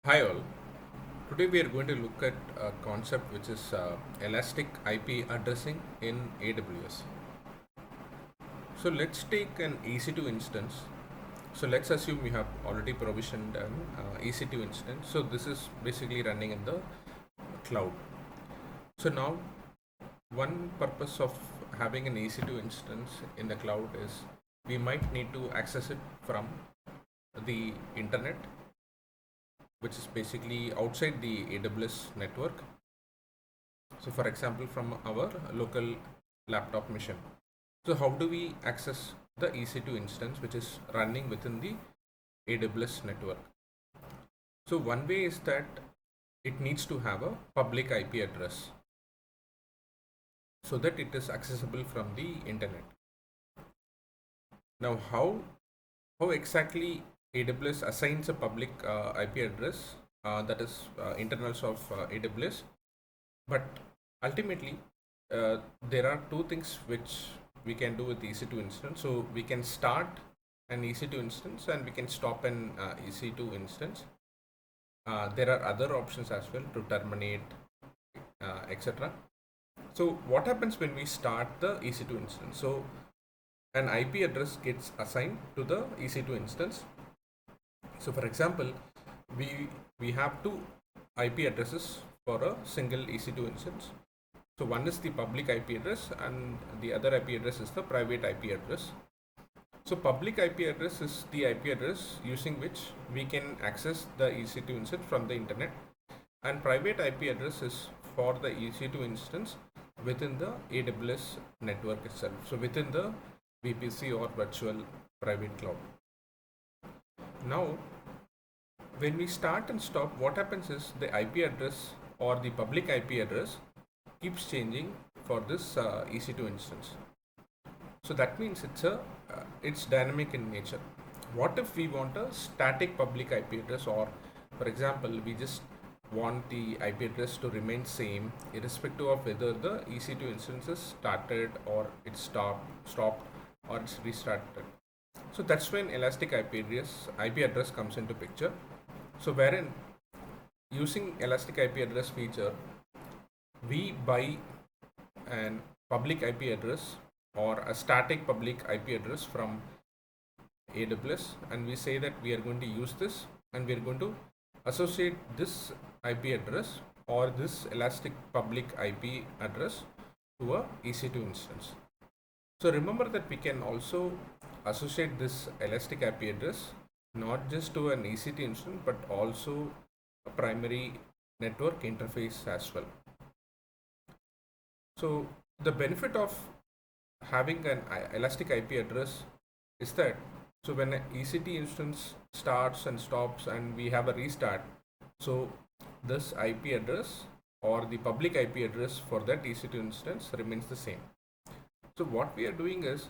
Hi all. Today we are going to look at a concept which is elastic IP addressing in AWS. So let's take an EC2 instance. So let's assume you have already provisioned an EC2 instance. So this is basically running in the cloud. So now one purpose of having an EC2 instance in the cloud is we might need to access it from the internet, which is basically outside the AWS network. So for example, from our local laptop machine. So how do we access the EC2 instance which is running within the AWS network? So one way is that it needs to have a public IP address so that it is accessible from the internet. Now how exactly AWS assigns a public IP address, that is internals of AWS, but ultimately there are two things which we can do with EC2 instance. So we can start an EC2 instance and we can stop an EC2 instance. There are other options as well to terminate, etc. So what happens when we start the EC2 instance? So an IP address gets assigned to the EC2 instance. So for example, we have two IP addresses for a single EC2 instance. So one is the public IP address and the other IP address is the private IP address. So public IP address is the IP address using which we can access the EC2 instance from the internet, and private IP address is for the EC2 instance within the AWS network itself. So within the VPC or virtual private cloud. Now when we start and stop, what happens is the IP address or the public IP address keeps changing for this EC2 instance. So that means it's dynamic in nature. What if we want a static public IP address, or for example we just want the IP address to remain same irrespective of whether the EC2 instance is started or it stopped or it's restarted. So that's when elastic IP address comes into picture. So wherein using elastic IP address feature, we buy an public IP address or a static public IP address from AWS, and we say that we are going to use this and we are going to associate this IP address or this elastic public IP address to a EC2 instance. So remember that we can also associate this elastic IP address not just to an EC2 instance but also a primary network interface as well. So the benefit of having an elastic IP address is that so when an EC2 instance starts and stops and we have a restart, so this IP address or the public IP address for that EC2 instance remains the same. So what we are doing is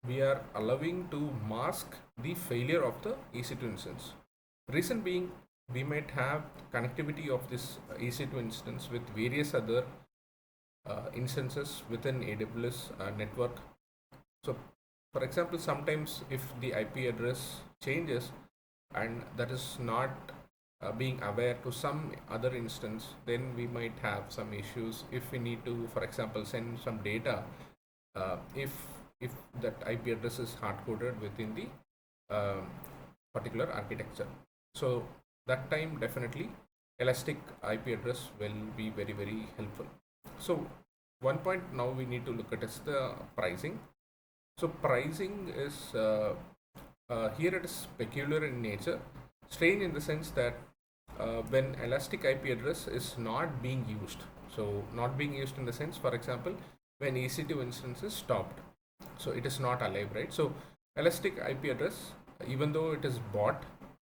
we are allowing to mask the failure of the EC2 instance. Reason being, we might have connectivity of this EC2 instance with various other instances within AWS network. So for example, sometimes if the IP address changes and that is not being aware to some other instance, then we might have some issues if we need to, for example, send some data, if that IP address is hard coded within the particular architecture. So that time definitely elastic IP address will be very helpful. So one point now we need to look at is the pricing. So pricing is here it is peculiar in nature, strange in the sense that when elastic IP address is not being used, so not being used in the sense, for example, when EC2 instance is stopped, so it is not alive, right? So elastic IP address, even though it is bought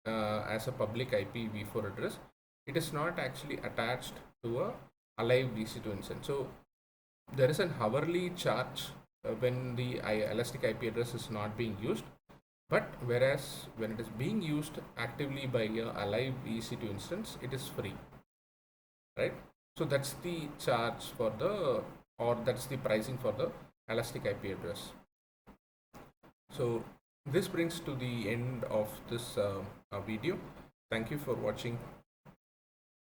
as a public IP v4 address, it is not actually attached to a alive EC2 instance. So there is an hourly charge when the elastic IP address is not being used, but whereas when it is being used actively by a alive EC2 instance, it is free, right? So that's the charge for the, or that's the pricing for the elastic IP address. So this brings to the end of this video. Thank you for watching.